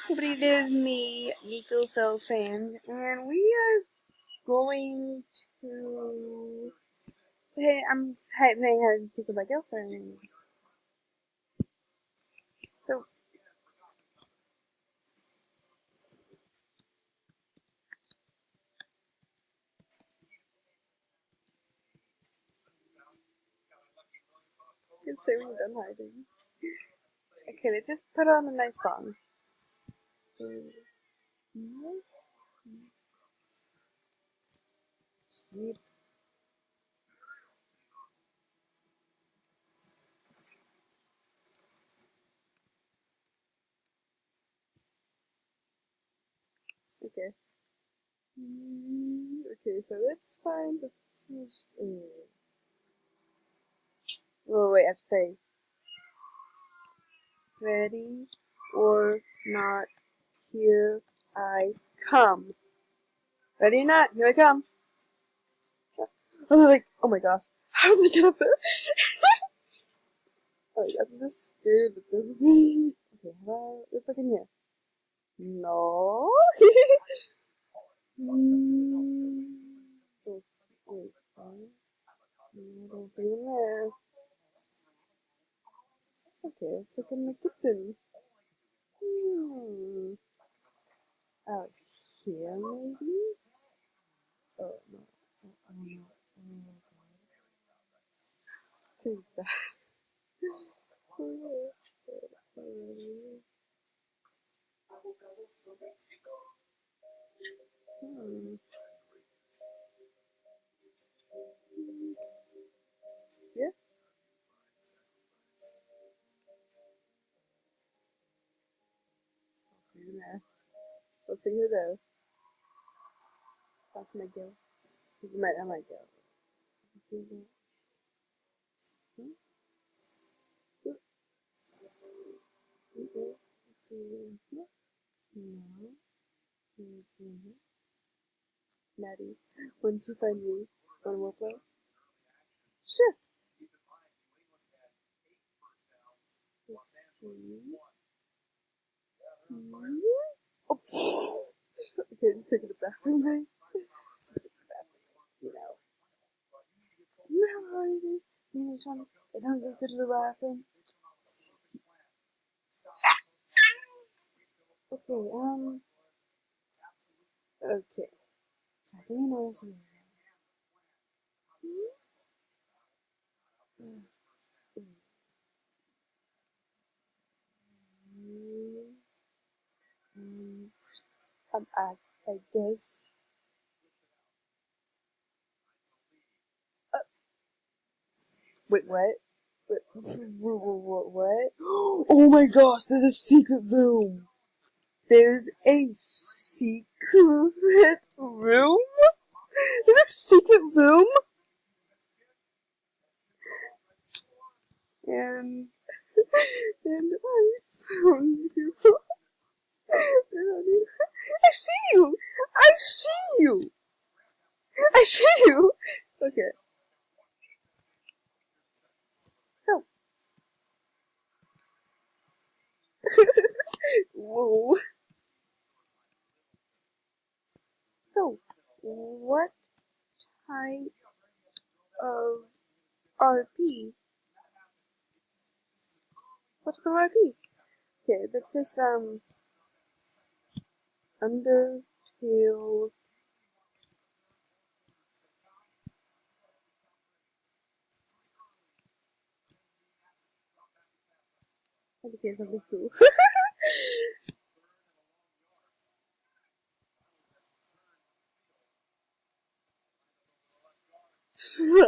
Everybody, it is me, Nico Fan, and we are going to. Hey, I'm saying how to pick up my girlfriend. So, it's so we're done hiding. Okay, let's just put on a nice song. Okay. Okay, so let's find the first. Oh, wait, I have to say. Ready or not, here I come. Ready or not, here I come. I was like, oh my gosh, how did I get up there? Oh my gosh, I'm just scared that this is me. Okay, let's look in here. No. Oh, wait, don't see in there. Okay, let's look in the kitchen. Out here, maybe? Oh, no. Oh, no. Oh, God. Who's that? Hmm. Yeah, see you there. We'll see you there. That's my girl. I might go. See you there. Hmm? Okay. See you here. No. See you here. Maddie, when did you find me? Wanna work play? Sure. Oh. Okay, just take it to the bathroom, right? You know. You know how it is. You know, trying to get hungry, go to the bathroom. Okay, okay. Second noise. I guess. Uh, wait, what? What? Oh my gosh, there's a secret room. There's a secret room? There's a secret room? And, and I found you. I see you! I see you! I see you! Okay. So. Whoa. So, what type of RP? What's the RP? Okay, that's just, Undertale. I became something cool.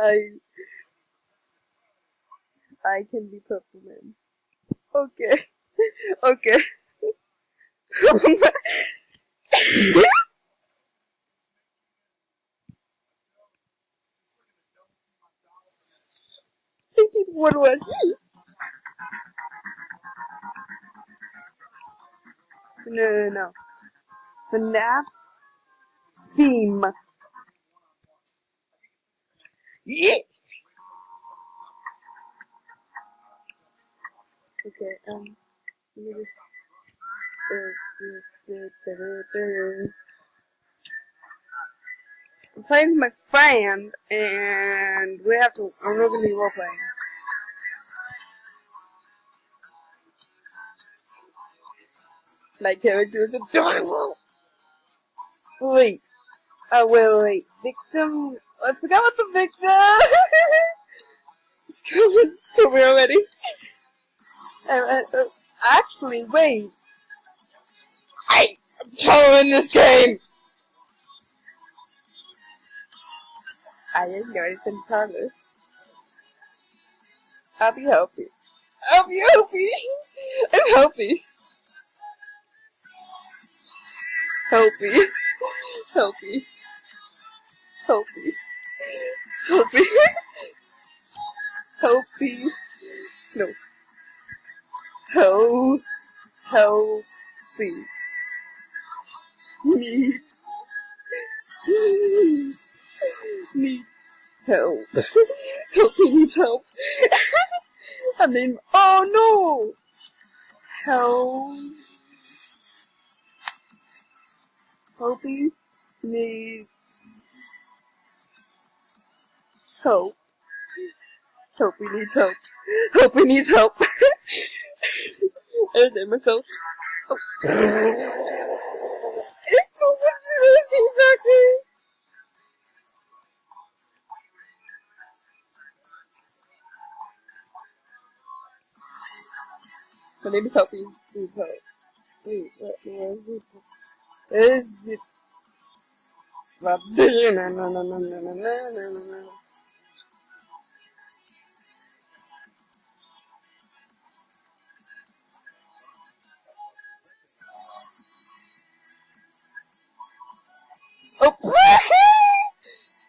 I, I can be Purple Man. Okay. Okay. I did one was. No. FNAF theme. Yeah! Okay, let me just. I'm playing with my friend, and we have to. I'm not gonna be role playing. My character is adorable. Wait. Wait. Victim. I forgot what the victim. It's coming already. Actually, wait. I'm taller in this game. I didn't know anything taller. I'll be healthy. I'll be healthy. I'm healthy. Healthy. Healthy. Healthy. Healthy. Healthy. No. Healthy. Need help. Healthy needs help. I mean, oh no! Healthy needs help. Hope we need help. Hope we need help. I did myself. Oh. It's so factory. My name is Healthy. Need help. Wait, what is it? Is it? Oh,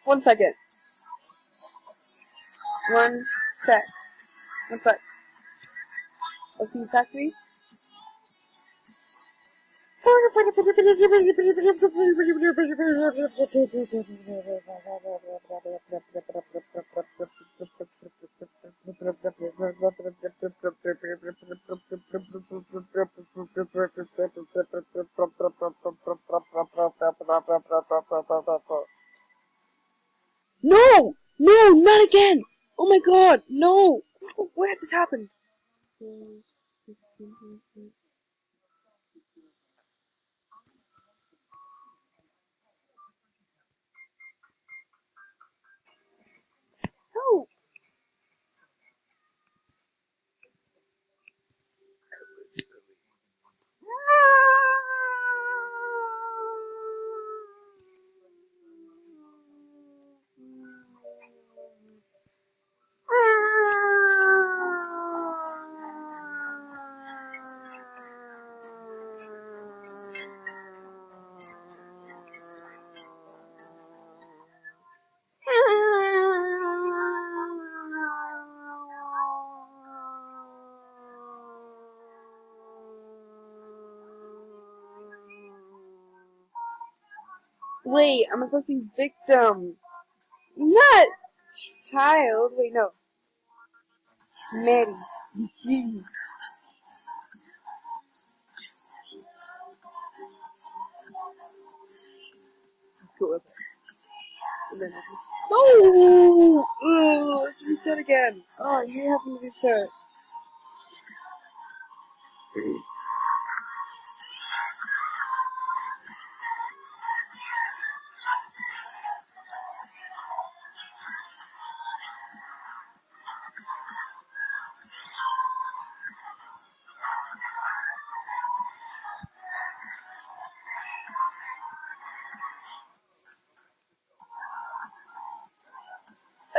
1 second. 1 sec. 1 sec. Okay, factory. No! No! Not again! Oh my god! No! What had this happened? No! Wait, I'm supposed to be victim. Not child. Wait, no. Mary. Jeez. Cool. No! Ugh, reset again. Oh, you have to reset.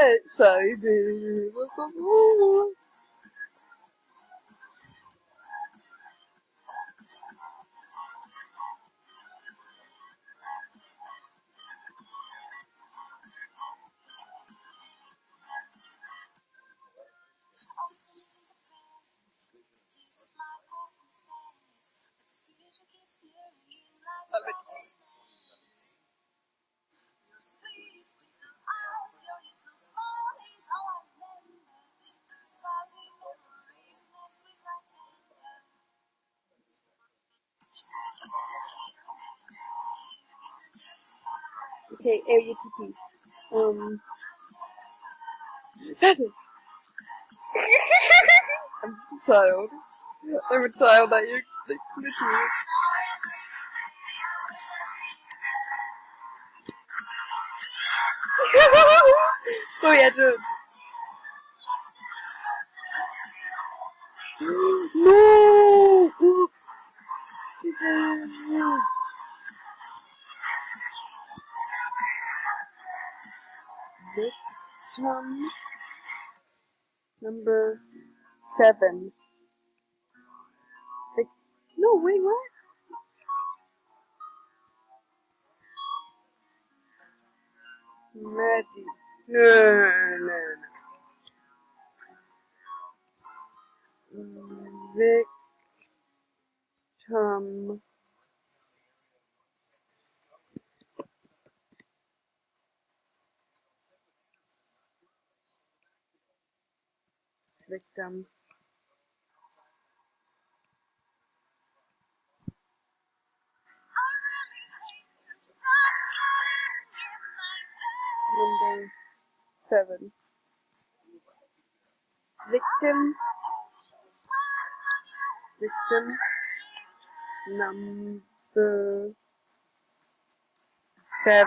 Excited. Okay, AUTP. Seven. I'm a child. I'm a child that you're literally. So yeah, just. No! Victim number 7. No, wait, what? Maddie. No. Victim. Victim. Number 7. Victim. Number 7.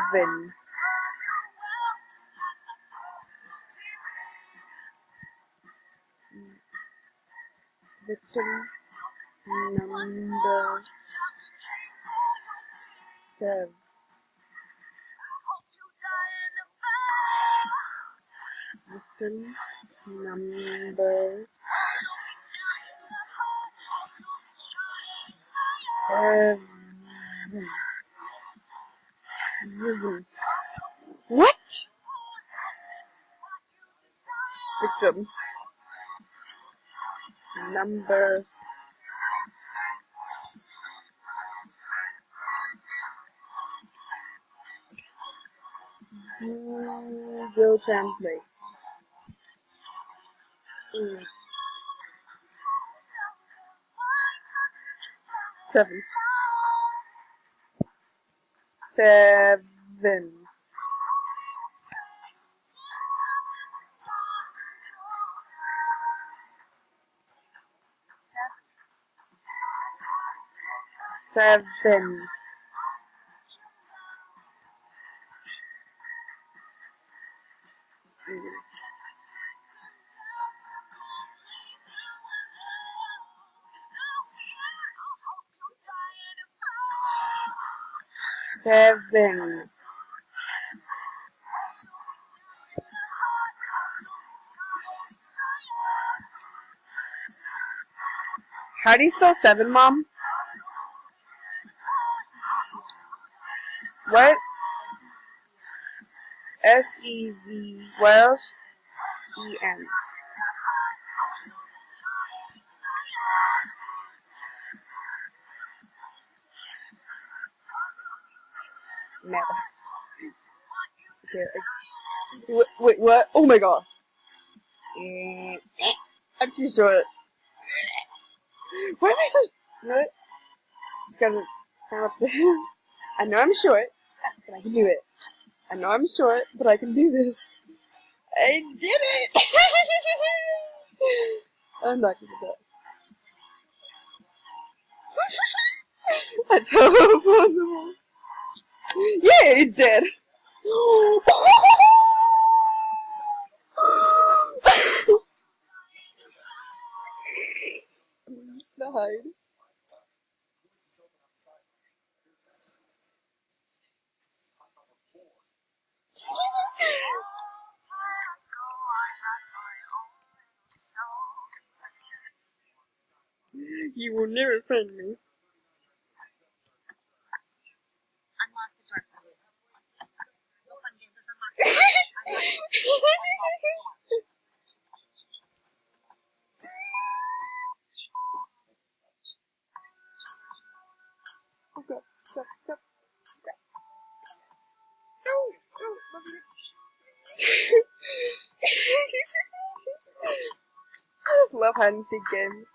Victim number 7. Victim number 7. What? Victim number 'Google Translate. 7. 7. Seven. Seven. How do you spell 7, Mom? What? S-E-V. What else? E-N. Never. Okay. Wait, what? Oh my god. I'm too short. Why am I so... What? Gotta stand up there. I know I'm short, but I can do it. I know I'm short, but I can do this. I did it! I'm not gonna do it. That's so possible. Yeah, it did. I'm just gonna hide. You will never find me. Unlock the door, please. No fun game, just unlock the door. Okay, stop. I just love hide and seek games.